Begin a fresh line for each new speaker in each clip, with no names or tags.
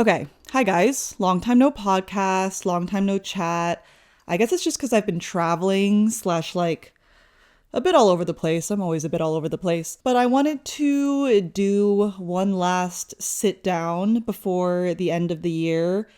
Okay. Hi, guys. Long time no podcast, long time no chat. I guess it's just because I've been traveling, slash, like, a bit all over the place. I'm always a bit all over the place. But I wanted to do one last sit down before the end of the year.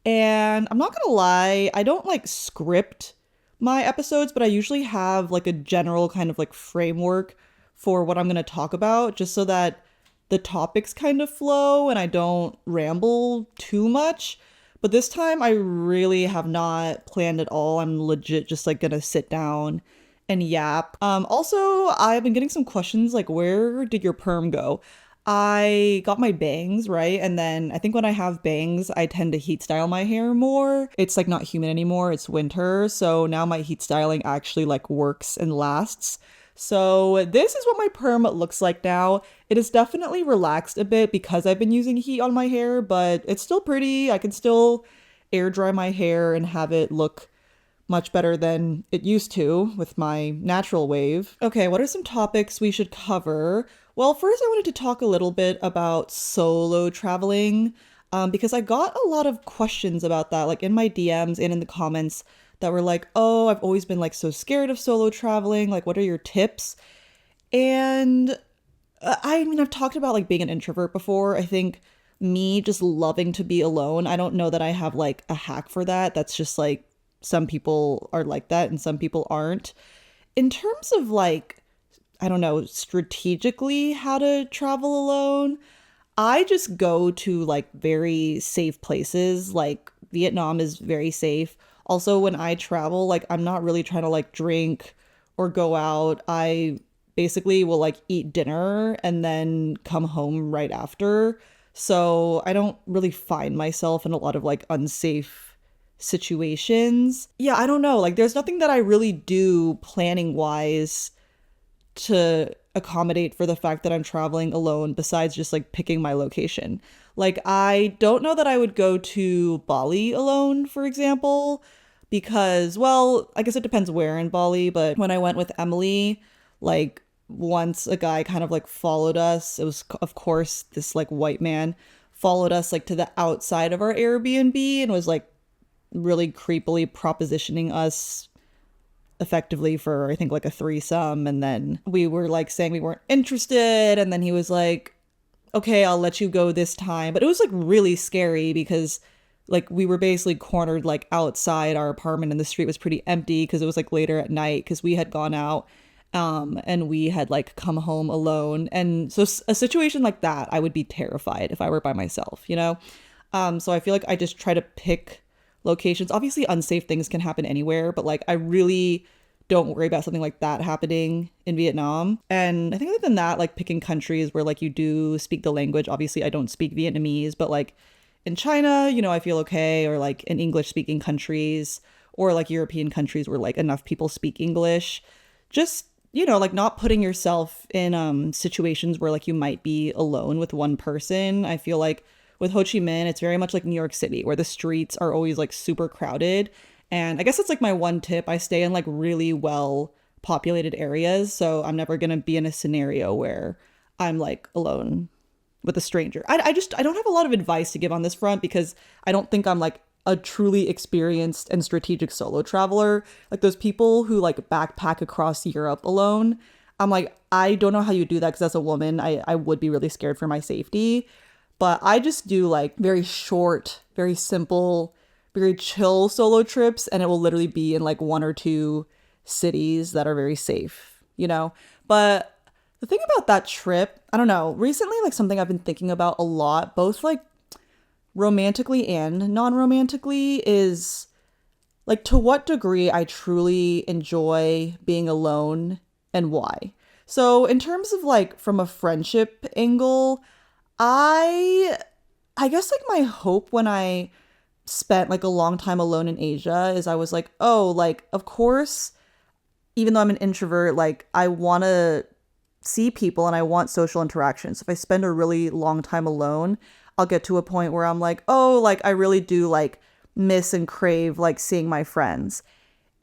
And I'm not gonna lie, I don't like script my episodes, but I usually have like a general kind of like framework for what I'm gonna talk about, just so that the topics kind of flow and I don't ramble too much. But this time I really have not planned at all. I'm legit just like gonna sit down and yap. Also, I've been getting some questions like, where did your perm go? I got my bangs, right? And then I think when I have bangs, I tend to heat style my hair more. It's like not humid anymore, it's winter. So now my heat styling actually like works and lasts. So this is what my perm looks like now. It is definitely relaxed a bit because I've been using heat on my hair, but it's still pretty. I can still air dry my hair and have it look much better than it used to with my natural wave. Okay, what are some topics we should cover? Well, first I wanted to talk a little bit about solo traveling, because I got a lot of questions about that, like in my DMs and in the comments that were like, oh, I've always been like so scared of solo traveling. Like, what are your tips? And I mean, I've talked about like being an introvert before. I think me just loving to be alone, I don't know that I have like a hack for that. That's just like some people are like that and some people aren't. In terms of like, I don't know, strategically how to travel alone, I just go to like very safe places. Like Vietnam is very safe. Also, when I travel, like I'm not really trying to like drink or go out. I basically will like eat dinner and then come home right after. So I don't really find myself in a lot of like unsafe situations. Yeah, I don't know. Like there's nothing that I really do planning wise to accommodate for the fact that I'm traveling alone besides just like picking my location. Like I don't know that I would go to Bali alone, for example, because well, I guess it depends where in Bali, but when I went with Emily, like once a guy kind of like followed us. It was of course this like white man followed us like to the outside of our Airbnb and was like really creepily propositioning us effectively for I think like a threesome, and then we were like saying we weren't interested, and then he was like, okay, I'll let you go this time. But it was like really scary because like we were basically cornered like outside our apartment and the street was pretty empty because it was like later at night because we had gone out, and we had like come home alone. And so a situation like that, I would be terrified if I were by myself, you know? So I feel like I just try to pick locations. Obviously, unsafe things can happen anywhere, but like I really don't worry about something like that happening in Vietnam. And I think other than that, like picking countries where like you do speak the language. Obviously, I don't speak Vietnamese, but like in China, you know, I feel okay, or like in English speaking countries or like European countries where like enough people speak English. Just, you know, like not putting yourself in situations where like you might be alone with one person. I feel like with Ho Chi Minh, it's very much like New York City, where the streets are always like super crowded. And I guess that's like my one tip. I stay in like really well populated areas. So I'm never going to be in a scenario where I'm like alone with a stranger. I don't have a lot of advice to give on this front because I don't think I'm like a truly experienced and strategic solo traveler. Like those people who like backpack across Europe alone. I'm like, I don't know how you do that because as a woman, I would be really scared for my safety. But I just do like very short, very simple, very chill solo trips. And it will literally be in like one or two cities that are very safe, you know? But the thing about that trip, I don't know, recently, like something I've been thinking about a lot, both like romantically and non-romantically, is like to what degree I truly enjoy being alone and why. So in terms of like from a friendship angle, I I guess like my hope when I spent like a long time alone in Asia is I was like, oh, like of course, even though I'm an introvert, like I want to see people and I want social interactions. If I spend a really long time alone, I'll get to a point where I'm like, oh, like I really do like miss and crave like seeing my friends.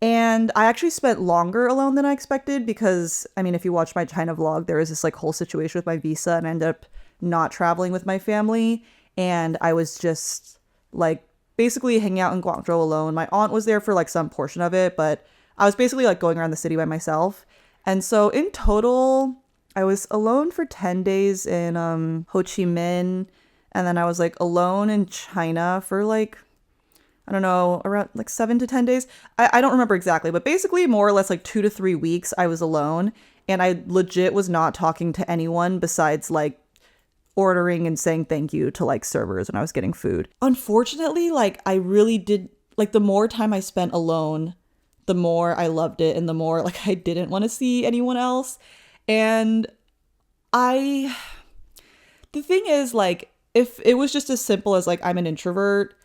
And I actually spent longer alone than I expected because, I mean, if you watch my China vlog, there was this like whole situation with my visa and I ended up not traveling with my family. and I was just like basically hanging out in Guangzhou alone. My aunt was there for like some portion of it, but I was basically like going around the city by myself. And so in total, I was alone for 10 days in Ho Chi Minh, and then I was like alone in China for like, I don't know, around like 7 to 10 days. I don't remember exactly, but basically more or less like 2 to 3 weeks I was alone. And I legit was not talking to anyone besides like ordering and saying thank you to like servers when I was getting food. Unfortunately, like I really did, like the more time I spent alone, the more I loved it and the more like I didn't want to see anyone else. And I, the thing is, like, if it was just as simple as like I'm an introvert,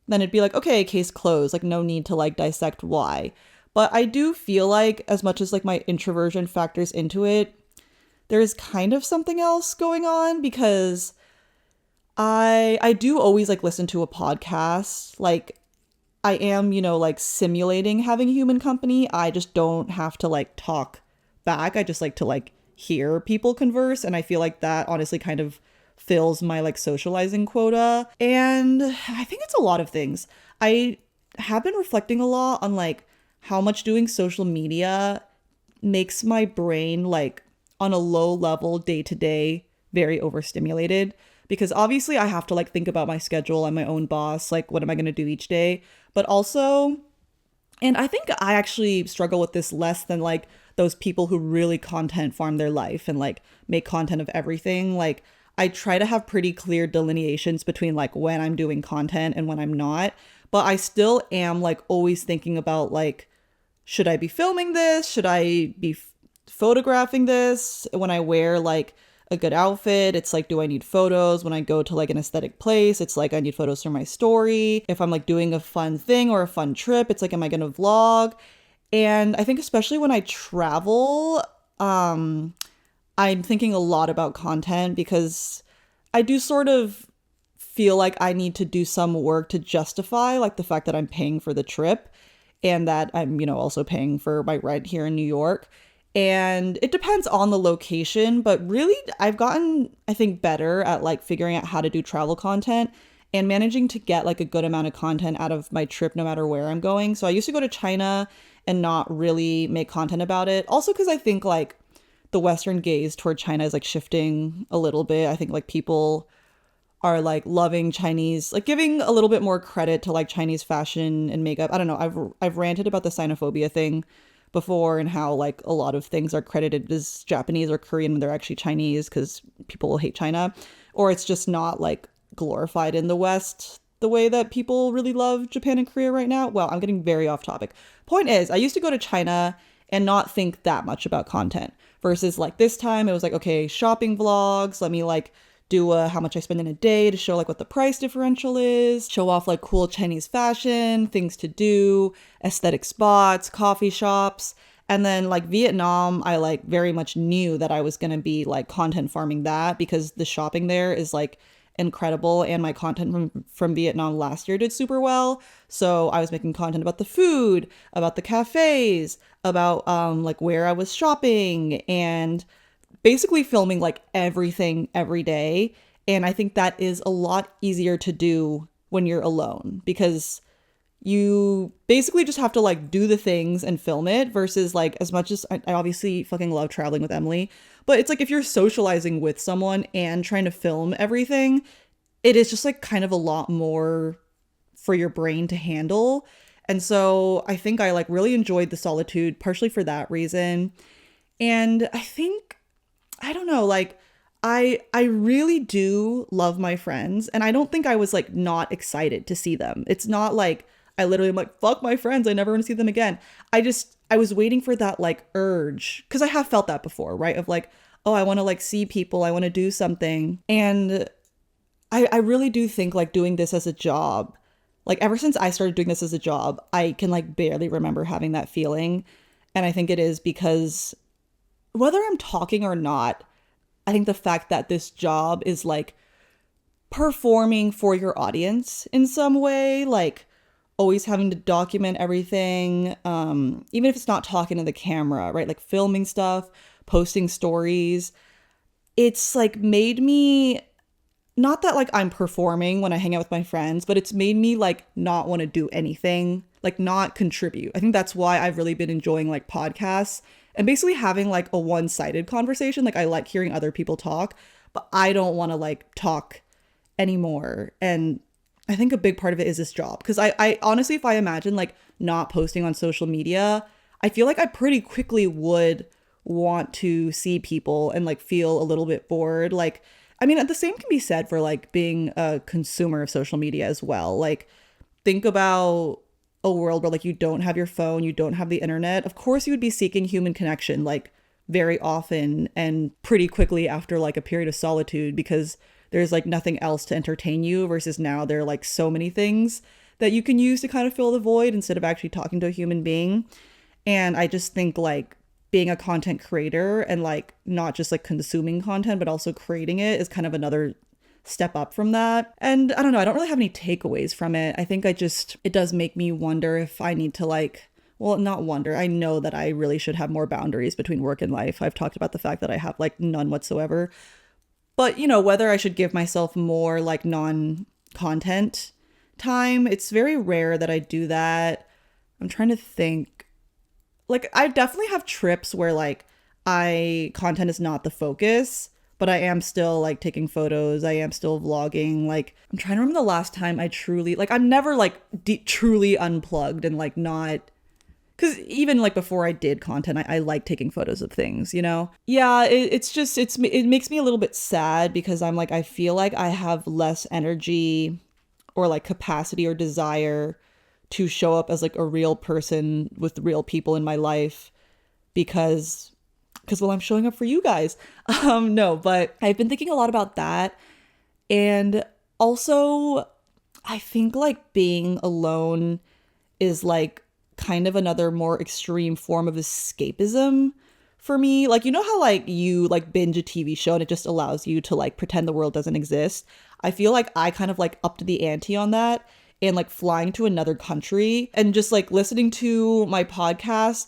then it'd be like, okay, case closed, like no need to like dissect why. But I do feel like as much as like my introversion factors into it, there's kind of something else going on because I do always like listen to a podcast. Like I am, like simulating having human company. I just don't have to like talk back. I just like to like hear people converse, and I feel like that honestly kind of fills my like socializing quota. And I think it's a lot of things. I have been reflecting a lot on like how much doing social media makes my brain like on a low level day to day very overstimulated, because obviously I have to like think about my schedule. I'm my own boss, like what am I going to do each day, but also, and I think I actually struggle with this less than like those people who really content farm their life and like make content of everything. Like I try to have pretty clear delineations between like when I'm doing content and when I'm not, but I still am like always thinking about like, should I be filming this? Should I be photographing this? When I wear like a good outfit, it's like, do I need photos? When I go to like an aesthetic place, it's like I need photos for my story. If I'm like doing a fun thing or a fun trip, it's like, am I gonna vlog? And I think especially when I travel, I'm thinking a lot about content because I do sort of feel like I need to do some work to justify like the fact that I'm paying for the trip and that I'm, also paying for my rent here in New York. And it depends on the location, but really I've gotten, I think, better at like figuring out how to do travel content and managing to get like a good amount of content out of my trip no matter where I'm going. So I used to go to China and not really make content about it. Also because I think like the Western gaze toward China is like shifting a little bit. I think like people are like loving Chinese, like giving a little bit more credit to like Chinese fashion and makeup. I don't know. I've ranted about the xenophobia thing before and how like a lot of things are credited as Japanese or Korean when they're actually Chinese because people will hate China, or it's just not like glorified in the West the way that people really love Japan and Korea right now. Well, I'm getting very off topic. Point is, I used to go to China and not think that much about content versus like this time it was like, okay, shopping vlogs, let me like do a how much I spend in a day to show like what the price differential is, show off like cool Chinese fashion, things to do, aesthetic spots, coffee shops. And then like Vietnam, I like very much knew that I was going to be like content farming that because the shopping there is like incredible, and my content from Vietnam last year did super well. So I was making content about the food, about the cafes, about like where I was shopping, and basically filming like everything every day. And I think that is a lot easier to do when you're alone because you basically just have to like do the things and film it versus like, as much as I obviously fucking love traveling with Emily, but it's like if you're socializing with someone and trying to film everything, it is just like kind of a lot more for your brain to handle. And so I think I like really enjoyed the solitude partially for that reason. And I think, I don't know, like I really do love my friends, and I don't think I was like not excited to see them. It's not like I literally am like, fuck my friends, I never want to see them again. I was waiting for that like urge, because I have felt that before, right? Of like, oh, I want to like see people, I want to do something. And I really do think like doing this as a job, like ever since I started doing this as a job, I can like barely remember having that feeling. And I think it is because whether I'm talking or not, I think the fact that this job is like performing for your audience in some way, like always having to document everything, even if it's not talking to the camera, right? Like filming stuff, posting stories. It's like made me not that like I'm performing when I hang out with my friends, but it's made me like not want to do anything, like not contribute. I think that's why I've really been enjoying like podcasts and basically having like a one-sided conversation. Like I like hearing other people talk, but I don't want to like talk anymore. And I think a big part of it is this job. Because I honestly, if I imagine like not posting on social media, I feel like I pretty quickly would want to see people and like feel a little bit bored. Like, I mean, the same can be said for like being a consumer of social media as well. Like, think about a world where like you don't have your phone, you don't have the internet. Of course, you would be seeking human connection like very often and pretty quickly after like a period of solitude because there's like nothing else to entertain you versus now there are like so many things that you can use to kind of fill the void instead of actually talking to a human being. And I just think like being a content creator and like not just like consuming content, but also creating it is kind of another step up from that. And I don't know, I don't really have any takeaways from it. I think it does make me wonder if I need to like, well, not wonder. I know that I really should have more boundaries between work and life. I've talked about the fact that I have like none whatsoever. But, you know, whether I should give myself more like non-content time, it's very rare that I do that. I'm trying to think. Like, I definitely have trips where like content is not the focus, but I am still like taking photos. I am still vlogging. Like, I'm trying to remember the last time I truly, like, I'm never like truly unplugged and like not. Because even like before I did content, I like taking photos of things, you know? Yeah, it makes me a little bit sad because I'm like, I feel like I have less energy or like capacity or desire to show up as like a real person with real people in my life because well, I'm showing up for you guys. No, but I've been thinking a lot about that. And also, I think like being alone is like kind of another more extreme form of escapism for me. Like, you know how like you like binge a TV show and it just allows you to like pretend the world doesn't exist? I feel like I kind of like upped the ante on that and like flying to another country and just like listening to my podcast.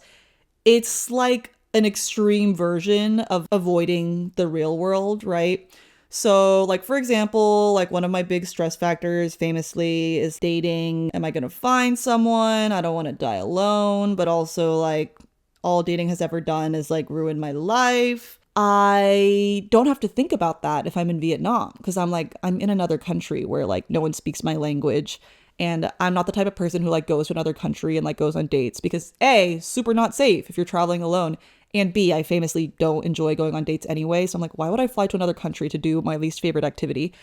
It's like an extreme version of avoiding the real world, right? So like, for example, like one of my big stress factors famously is dating. Am I going to find someone? I don't want to die alone, but also like all dating has ever done is like ruin my life. I don't have to think about that if I'm in Vietnam because I'm in another country where like no one speaks my language. And I'm not the type of person who like goes to another country and like goes on dates because A, super not safe if you're traveling alone. And B, I famously don't enjoy going on dates anyway. So I'm like, why would I fly to another country to do my least favorite activity?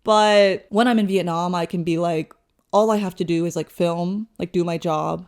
But when I'm in Vietnam, I can be like, all I have to do is like film, like do my job,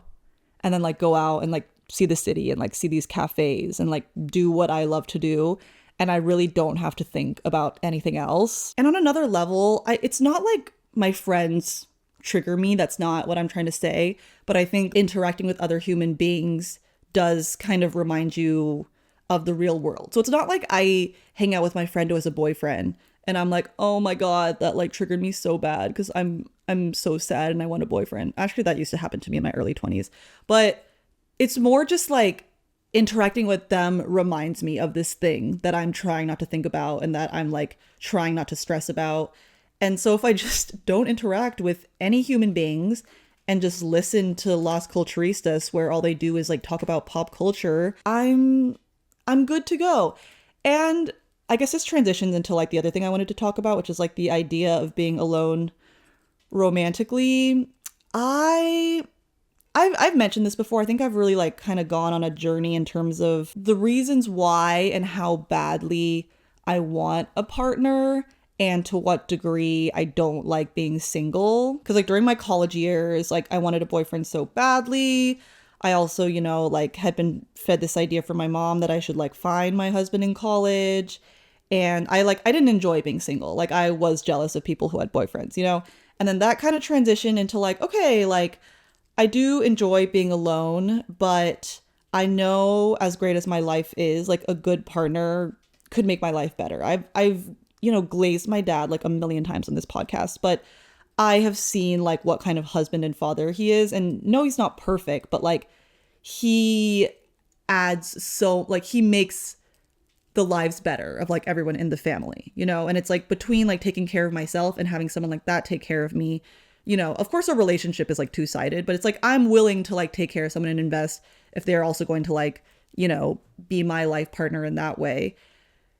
and then like go out and like see the city and like see these cafes and like do what I love to do. And I really don't have to think about anything else. And on another level, it's not like my friends trigger me. That's not what I'm trying to say. But I think interacting with other human beings does kind of remind you of the real world. So it's not like I hang out with my friend who has a boyfriend and I'm like, oh my God, that like triggered me so bad because I'm so sad and I want a boyfriend. Actually, that used to happen to me in my early 20s. But it's more just like interacting with them reminds me of this thing that I'm trying not to think about and that I'm like trying not to stress about. And so if I just don't interact with any human beings and just listen to Las Culturistas where all they do is like talk about pop culture, I'm good to go. And I guess this transitions into like the other thing I wanted to talk about, which is like the idea of being alone romantically. I've mentioned this before. I think I've really like kind of gone on a journey in terms of the reasons why and how badly I want a partner and to what degree I don't like being single. Because like during my college years, like I wanted a boyfriend so badly. I also, you know, like had been fed this idea from my mom that I should like find my husband in college. And I didn't enjoy being single. Like I was jealous of people who had boyfriends, you know? And then that kind of transitioned into like, okay, like I do enjoy being alone, but I know as great as my life is, like a good partner could make my life better. I've you know, glazed my dad like a million times on this podcast, but I have seen like what kind of husband and father he is. And no, he's not perfect, but like he adds so like he makes the lives better of like everyone in the family, you know? And it's like between like taking care of myself and having someone like that take care of me, you know, of course a relationship is like two-sided, but it's like I'm willing to like take care of someone and invest if they're also going to like, you know, be my life partner in that way.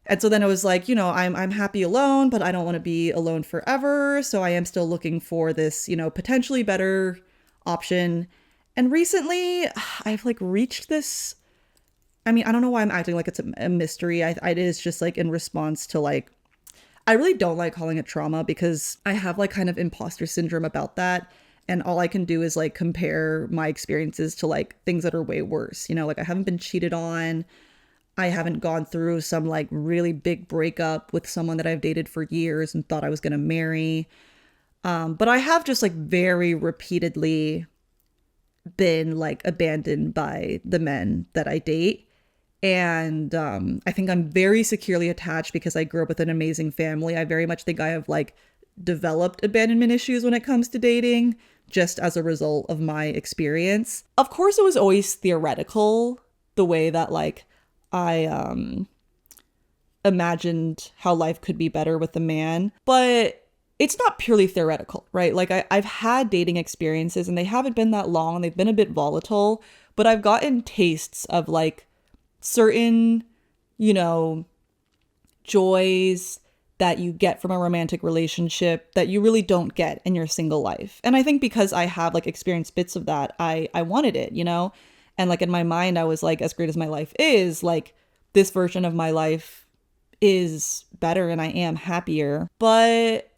And so then it was like, you know, I'm happy alone, but I don't want to be alone forever. So I am still looking for this, you know, potentially better option. And recently I've like reached this. I mean, I don't know why I'm acting like it's a mystery. It is just like in response to like, I really don't like calling it trauma because I have like kind of imposter syndrome about that. And all I can do is like compare my experiences to like things that are way worse. You know, like I haven't been cheated on. I haven't gone through some like really big breakup with someone that I've dated for years and thought I was going to marry. But I have just like very repeatedly been like abandoned by the men that I date. And I think I'm very securely attached because I grew up with an amazing family. I very much think I have like developed abandonment issues when it comes to dating, just as a result of my experience. Of course, it was always theoretical, the way that like I imagined how life could be better with a man, but it's not purely theoretical, right? Like I've had dating experiences and they haven't been that long. They've been a bit volatile, but I've gotten tastes of like certain, you know, joys that you get from a romantic relationship that you really don't get in your single life. And I think because I have like experienced bits of that, I wanted it, you know? And like in my mind, I was like, as great as my life is, like this version of my life is better and I am happier. But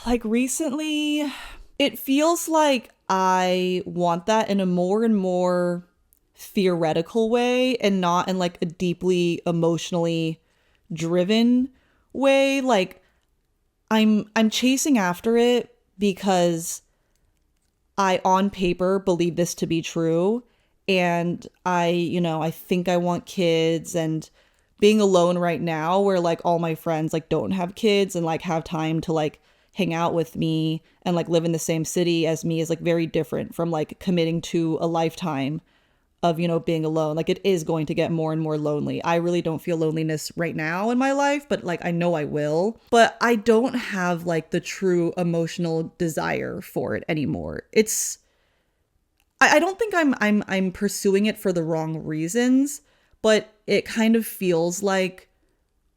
like recently, it feels like I want that in a more and more theoretical way and not in like a deeply emotionally driven way. Like I'm chasing after it because I on paper believe this to be true, and I think I want kids, and being alone right now where like all my friends like don't have kids and like have time to like hang out with me and like live in the same city as me is like very different from like committing to a lifetime of, you know, being alone. Like it is going to get more and more lonely. I really don't feel loneliness right now in my life, but like I know I will. But I don't have like the true emotional desire for it anymore. I don't think I'm pursuing it for the wrong reasons, but it kind of feels like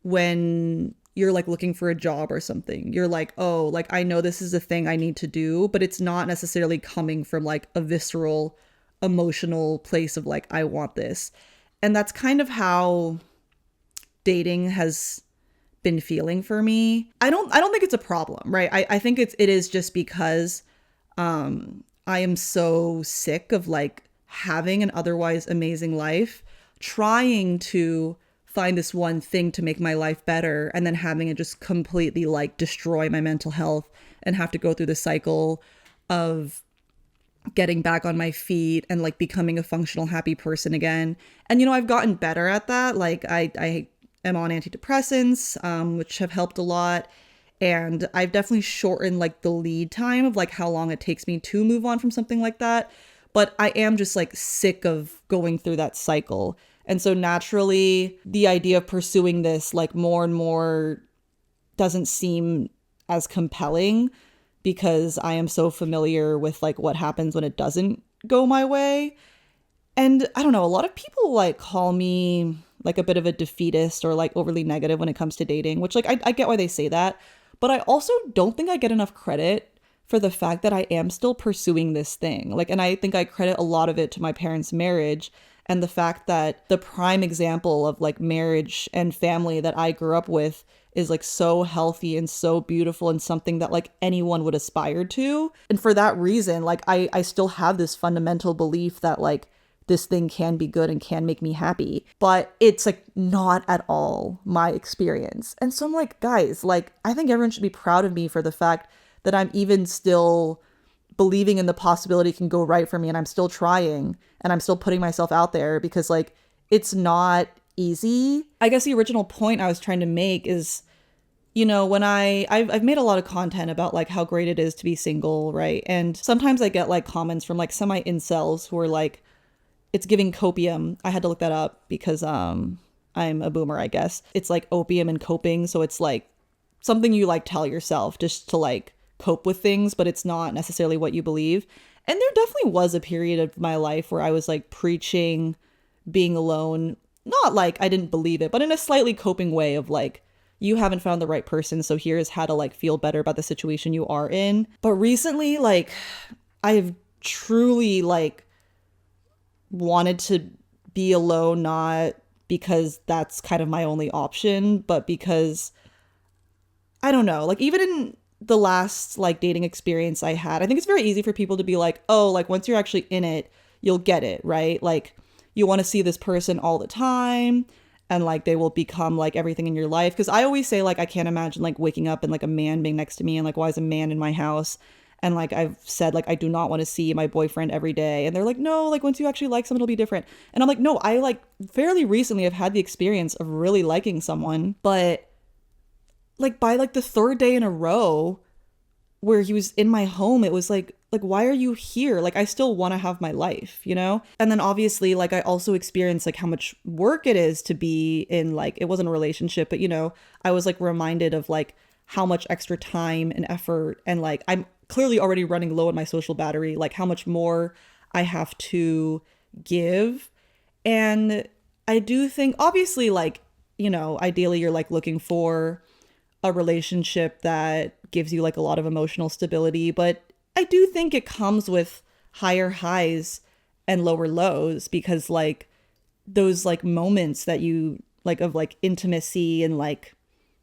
when you're like looking for a job or something, you're like, oh, like I know this is a thing I need to do, but it's not necessarily coming from like a visceral emotional place of like I want this. And that's kind of how dating has been feeling for me. I don't think it's a problem, right? I think it is just because I am so sick of like having an otherwise amazing life, trying to find this one thing to make my life better, and then having it just completely like destroy my mental health and have to go through the cycle of getting back on my feet and like becoming a functional, happy person again. And, you know, I've gotten better at that. Like I am on antidepressants, which have helped a lot. And I've definitely shortened like the lead time of like how long it takes me to move on from something like that. But I am just like sick of going through that cycle. And so naturally, the idea of pursuing this like more and more doesn't seem as compelling, because I am so familiar with like what happens when it doesn't go my way. And I don't know, a lot of people like call me like a bit of a defeatist or like overly negative when it comes to dating, which like I get why they say that. But I also don't think I get enough credit for the fact that I am still pursuing this thing. Like, and I think I credit a lot of it to my parents' marriage and the fact that the prime example of like marriage and family that I grew up with is like so healthy and so beautiful and something that like anyone would aspire to. And for that reason, like I still have this fundamental belief that like this thing can be good and can make me happy, but it's like not at all my experience. And so I'm like, guys, like I think everyone should be proud of me for the fact that I'm even still believing in the possibility it can go right for me, and I'm still trying and I'm still putting myself out there, because like it's not easy. I guess the original point I was trying to make is, you know, when I've made a lot of content about like how great it is to be single, right? And sometimes I get like comments from like semi-incels who are like, it's giving copium. I had to look that up because I'm a boomer, I guess. It's like opium and coping. So it's like something you like tell yourself just to like cope with things, but it's not necessarily what you believe. And there definitely was a period of my life where I was like preaching being alone. Not like I didn't believe it, but in a slightly coping way of like, you haven't found the right person, so here's how to like feel better about the situation you are in. But recently, like, I've truly like wanted to be alone, not because that's kind of my only option, but because I don't know, like even in the last like dating experience I had, I think it's very easy for people to be like, oh, like once you're actually in it, you'll get it, right? Like you want to see this person all the time and like they will become like everything in your life. Because I always say like I can't imagine like waking up and like a man being next to me and like why is a man in my house? And like I've said like I do not want to see my boyfriend every day. And they're like, no, like once you actually like someone, it'll be different. And I'm like, no, I like fairly recently have had the experience of really liking someone, but like by like the third day in a row where he was in my home, it was like why are you here? Like I still want to have my life, you know? And then obviously like I also experienced like how much work it is to be in like, it wasn't a relationship, but you know, I was like reminded of like how much extra time and effort and like I'm clearly already running low on my social battery, like how much more I have to give. And I do think obviously like, you know, ideally you're like looking for a relationship that gives you like a lot of emotional stability, but I do think it comes with higher highs and lower lows because like those like moments that you like of like intimacy and like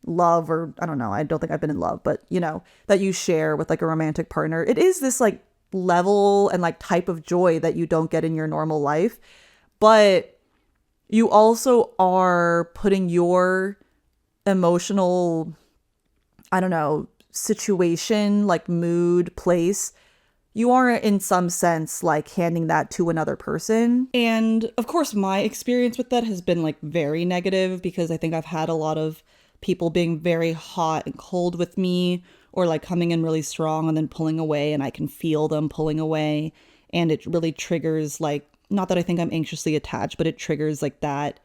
love, or I don't know, I don't think I've been in love, but you know, that you share with like a romantic partner, it is this like level and like type of joy that you don't get in your normal life. But you also are putting your emotional, I don't know, situation, like mood, place, you are in some sense like handing that to another person. And of course, my experience with that has been like very negative because I think I've had a lot of people being very hot and cold with me or like coming in really strong and then pulling away, and I can feel them pulling away. And it really triggers like, not that I think I'm anxiously attached, but it triggers like that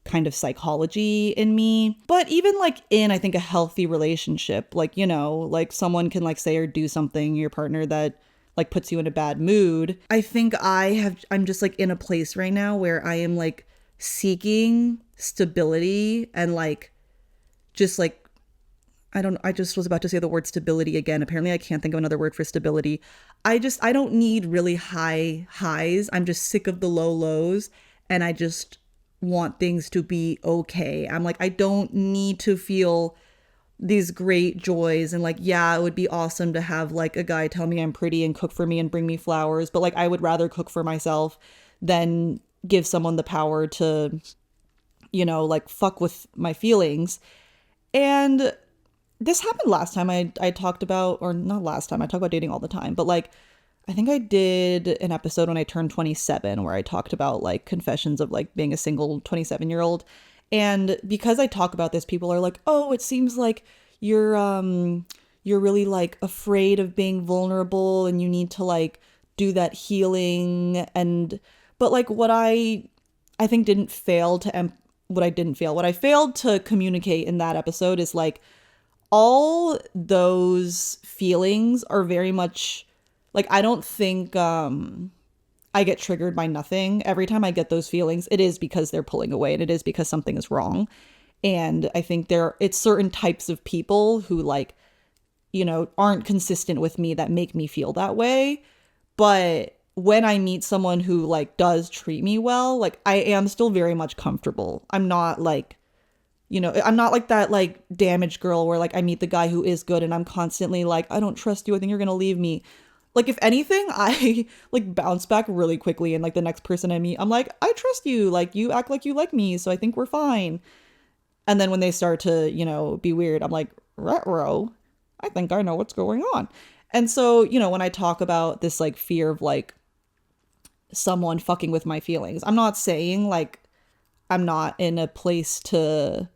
kind of psychology in me. But even like in, I think, a healthy relationship, like, you know, like someone can like say or do something, your partner, that like puts you in a bad mood. I think I'm just like in a place right now where I am like seeking stability and like just like I just was about to say the word stability again. Apparently I can't think of another word for stability. I don't need really high highs. I'm just sick of the low lows, and I just want things to be okay. I'm like, I don't need to feel these great joys and like, yeah, it would be awesome to have like a guy tell me I'm pretty and cook for me and bring me flowers, but like I would rather cook for myself than give someone the power to, you know, like fuck with my feelings. And this happened last time I talked about, or not last time, I talk about dating all the time, but like I think I did an episode when I turned 27 where I talked about like confessions of like being a single 27-year-old. And because I talk about this, people are like, oh, it seems like you're really like afraid of being vulnerable and you need to like do that healing. And but like what I think didn't fail to what I failed to communicate in that episode is like all those feelings are very much like, I don't think I get triggered by nothing. Every time I get those feelings, it is because they're pulling away and it is because something is wrong. And I think it's certain types of people who like, you know, aren't consistent with me that make me feel that way. But when I meet someone who like does treat me well, like I am still very much comfortable. I'm not like, you know, I'm not like that like damaged girl where like I meet the guy who is good and I'm constantly like, I don't trust you. I think you're going to leave me. Like, if anything, I like bounce back really quickly, and like the next person I meet, I'm like, I trust you. Like, you act like you like me, so I think we're fine. And then when they start to, you know, be weird, I'm like, ruh-roh, I think I know what's going on. And so, you know, when I talk about this like fear of like someone fucking with my feelings, I'm not saying like I'm not in a place to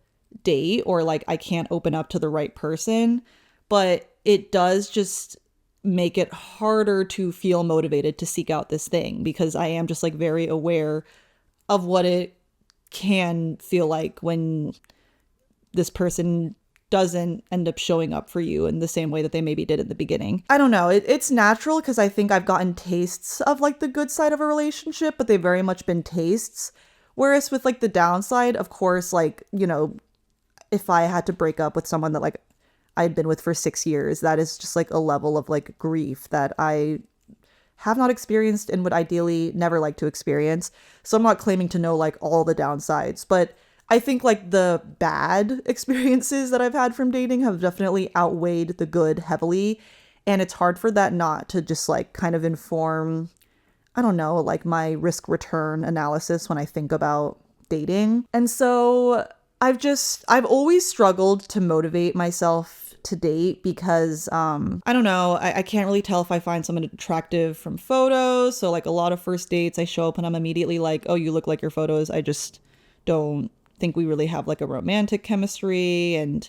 date or like I can't open up to the right person, but it does just make it harder to feel motivated to seek out this thing because I am just like very aware of what it can feel like when this person doesn't end up showing up for you in the same way that they maybe did in the beginning. I don't know. It's natural because I think I've gotten tastes of like the good side of a relationship, but they've very much been tastes. Whereas with like the downside, of course, like, you know, if I had to break up with someone that like I'd been with for 6 years, that is just like a level of like grief that I have not experienced and would ideally never like to experience. So I'm not claiming to know like all the downsides, but I think like the bad experiences that I've had from dating have definitely outweighed the good heavily. And it's hard for that not to just like kind of inform, I don't know, like my risk return analysis when I think about dating. And so I've always struggled to motivate myself to date because I don't know, I can't really tell if I find someone attractive from photos. So like a lot of first dates I show up and I'm immediately like, oh, you look like your photos. I just don't think we really have like a romantic chemistry. And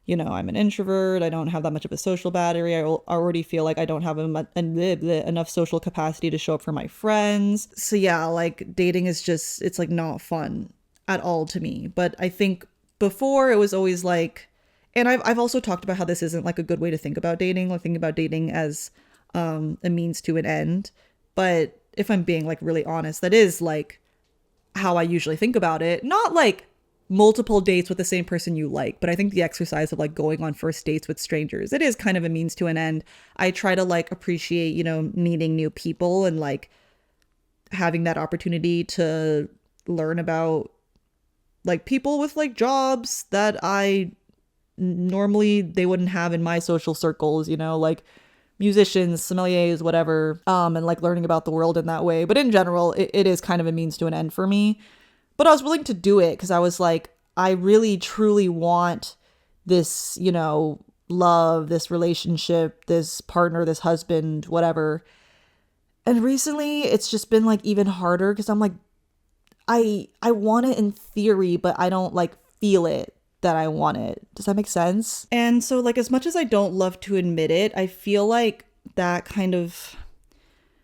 you know, I'm an introvert. I don't have that much of a social battery. I already feel like I don't have enough social capacity to show up for my friends. So yeah, like dating is just, it's like not fun at all to me. But I think before it was always like, and I've also talked about how this isn't like a good way to think about dating, like thinking about dating as a means to an end. But if I'm being like really honest, that is like how I usually think about it. Not like multiple dates with the same person you like, but I think the exercise of like going on first dates with strangers, it is kind of a means to an end. I try to like appreciate, you know, meeting new people and like having that opportunity to learn about like people with like jobs that I normally they wouldn't have in my social circles, you know, like musicians, sommeliers, whatever, and like learning about the world in that way. But in general, it is kind of a means to an end for me. But I was willing to do it because I was like, I really truly want this, you know, love, this relationship, this partner, this husband, whatever. And recently it's just been like even harder because I'm like, I want it in theory, but I don't like feel it that I want it. Does that make sense? And so like as much as I don't love to admit it, I feel like that kind of,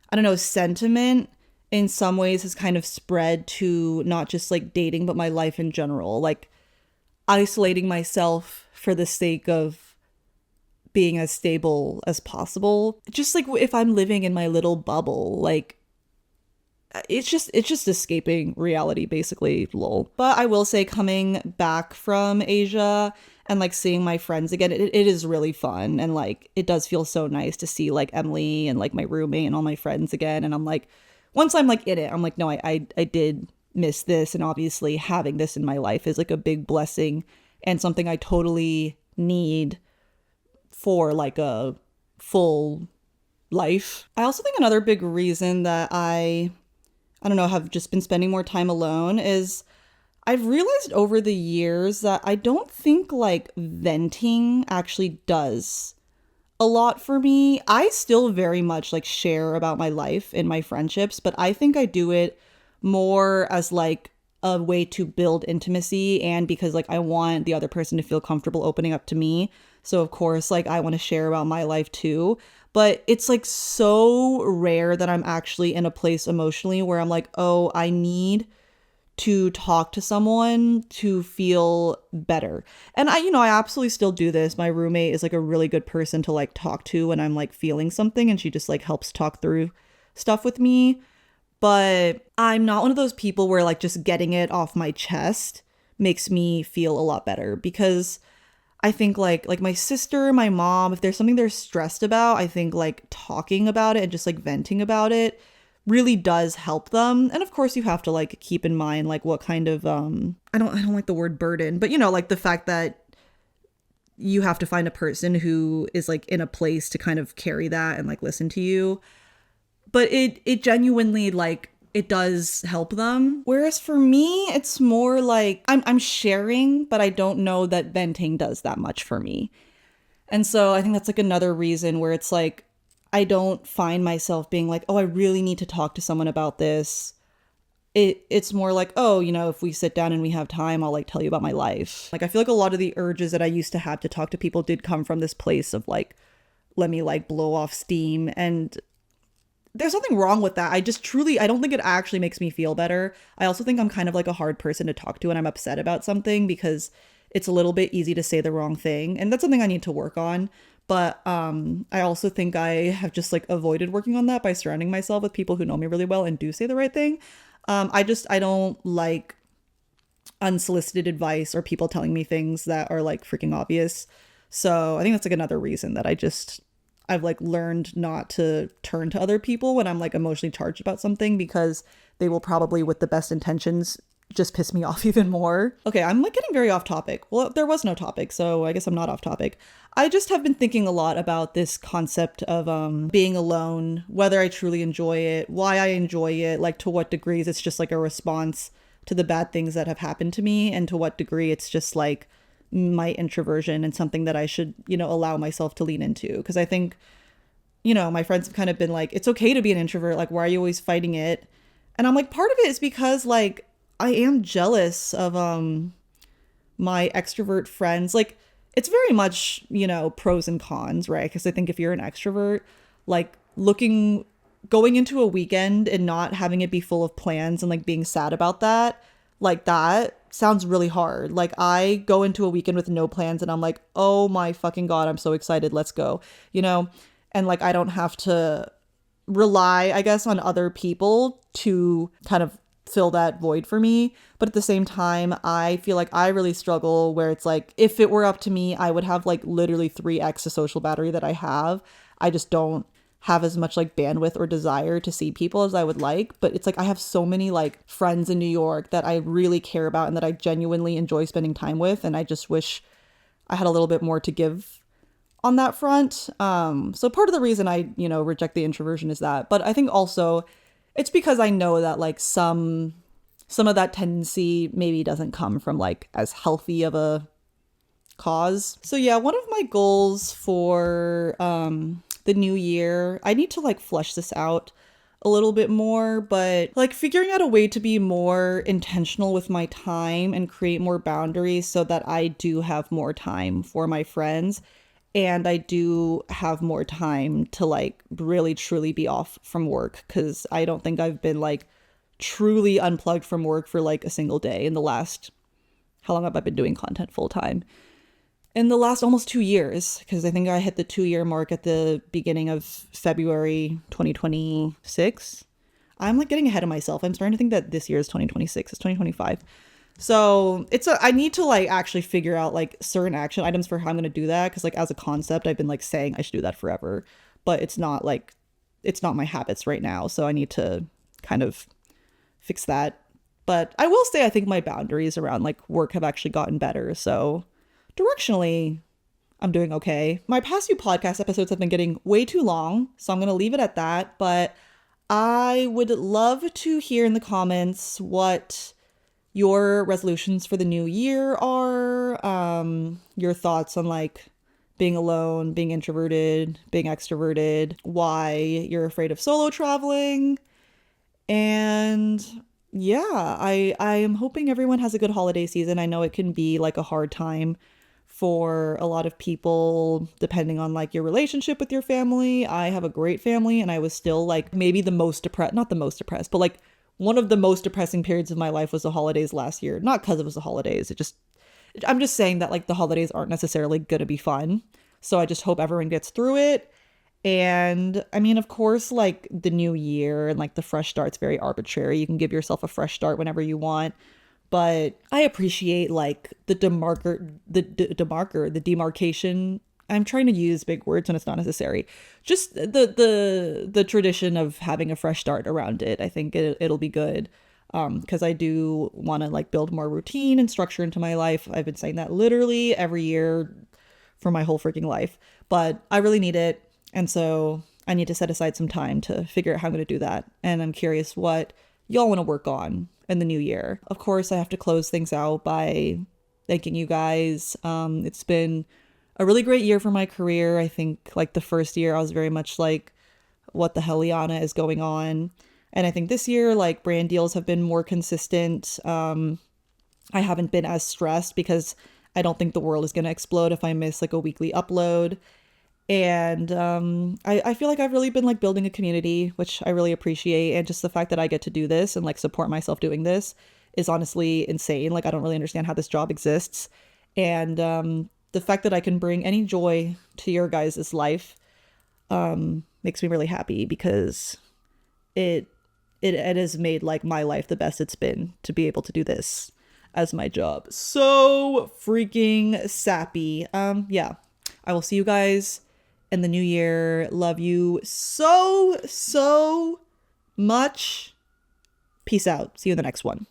I don't know, sentiment in some ways has kind of spread to not just like dating, but my life in general, like isolating myself for the sake of being as stable as possible. Just like if I'm living in my little bubble, like it's just escaping reality basically, lol. But I will say coming back from Asia and like seeing my friends again, it is really fun. And like it does feel so nice to see like Emily and like my roommate and all my friends again. And I'm like, once I'm like in it, I'm like, no, I did miss this. And obviously having this in my life is like a big blessing and something I totally need for like a full life. I also think another big reason that I don't know, have just been spending more time alone is I've realized over the years that I don't think like venting actually does a lot for me. I still very much like share about my life in my friendships, but I think I do it more as like a way to build intimacy and because like I want the other person to feel comfortable opening up to me. So of course, like I want to share about my life too. But it's like so rare that I'm actually in a place emotionally where I'm like, oh, I need to talk to someone to feel better. And I absolutely still do this. My roommate is like a really good person to like talk to when I'm like feeling something and she just like helps talk through stuff with me. But I'm not one of those people where like just getting it off my chest makes me feel a lot better because I think like my sister, my mom, if there's something they're stressed about, I think like talking about it and just like venting about it really does help them. And of course you have to like keep in mind like what kind of I don't like the word burden, but you know, like the fact that you have to find a person who is like in a place to kind of carry that and like listen to you. But it genuinely like it does help them. Whereas for me, it's more like I'm sharing, but I don't know that venting does that much for me. And so I think that's like another reason where it's like, I don't find myself being like, oh, I really need to talk to someone about this. It's more like, oh, you know, if we sit down and we have time, I'll like tell you about my life. Like, I feel like a lot of the urges that I used to have to talk to people did come from this place of like, let me like blow off steam. And there's nothing wrong with that. I just truly, I don't think it actually makes me feel better. I also think I'm kind of like a hard person to talk to when I'm upset about something because it's a little bit easy to say the wrong thing. And that's something I need to work on. But I also think I have just like avoided working on that by surrounding myself with people who know me really well and do say the right thing. I don't like unsolicited advice or people telling me things that are like freaking obvious. So I think that's like another reason that I've like learned not to turn to other people when I'm like emotionally charged about something because they will probably with the best intentions just piss me off even more. Okay, I'm like getting very off topic. Well, there was no topic, so I guess I'm not off topic. I just have been thinking a lot about this concept of being alone, whether I truly enjoy it, why I enjoy it, like to what degrees it's just like a response to the bad things that have happened to me, and to what degree it's just like my introversion and something that I should, allow myself to lean into. Because I think, my friends have kind of been like, it's okay to be an introvert. Like, why are you always fighting it? And I'm like, part of it is because like I am jealous of my extrovert friends. Like, it's very much, pros and cons, right? Because I think if you're an extrovert, like going into a weekend and not having it be full of plans and like being sad about that, like that sounds really hard. Like I go into a weekend with no plans and I'm like, oh my fucking God, I'm so excited. Let's go, and like I don't have to rely, I guess, on other people to kind of fill that void for me. But at the same time, I feel like I really struggle where it's like, if it were up to me, I would have like literally 3x the social battery that I have. I just don't have as much like bandwidth or desire to see people as I would like. But it's like I have so many like friends in New York that I really care about and that I genuinely enjoy spending time with. And I just wish I had a little bit more to give on that front. So part of the reason I, reject the introversion is that. But I think also it's because I know that like some of that tendency maybe doesn't come from like as healthy of a cause. So yeah, one of my goals for the new year, I need to like flesh this out a little bit more, but like figuring out a way to be more intentional with my time and create more boundaries so that I do have more time for my friends and I do have more time to like really truly be off from work, because I don't think I've been like truly unplugged from work for like a single day in the last, how long have I been doing content full time? In the last almost 2 years, because I think I hit the 2-year mark at the beginning of February 2026. I'm like getting ahead of myself. I'm starting to think that this year is 2026. It's 2025. So I need to like actually figure out like certain action items for how I'm going to do that. Because like as a concept, I've been like saying I should do that forever, but it's not my habits right now. So I need to kind of fix that. But I will say I think my boundaries around like work have actually gotten better. So directionally, I'm doing okay. My past few podcast episodes have been getting way too long, so I'm going to leave it at that. But I would love to hear in the comments what your resolutions for the new year are, your thoughts on like being alone, being introverted, being extroverted, why you're afraid of solo traveling. And yeah, I am hoping everyone has a good holiday season. I know it can be like a hard time for a lot of people, depending on like your relationship with your family. I have a great family and I was still like maybe the most depressed, not the most depressed, but like one of the most depressing periods of my life was the holidays last year. Not because it was the holidays. I'm just saying that like the holidays aren't necessarily going to be fun. So I just hope everyone gets through it. And I mean, of course, like the new year and like the fresh start's very arbitrary. You can give yourself a fresh start whenever you want. But I appreciate like the demarcation. I'm trying to use big words when it's not necessary. Just the tradition of having a fresh start around it. I think it'll be good. Because I do want to like build more routine and structure into my life. I've been saying that literally every year for my whole freaking life. But I really need it. And so I need to set aside some time to figure out how I'm going to do that. And I'm curious what y'all want to work on in the new year. Of course, I have to close things out by thanking you guys. It's been a really great year for my career. I think like the first year I was very much like, what the hell, Liana, is going on? And I think this year, like brand deals have been more consistent. I haven't been as stressed because I don't think the world is going to explode if I miss like a weekly upload. And I feel like I've really been like building a community, which I really appreciate. And just the fact that I get to do this and like support myself doing this is honestly insane. Like I don't really understand how this job exists. And the fact that I can bring any joy to your guys' life makes me really happy because it it has made like my life the best it's been to be able to do this as my job. So freaking sappy. Yeah. I will see you guys in the new year. Love you so much. Peace out. See you in the next one.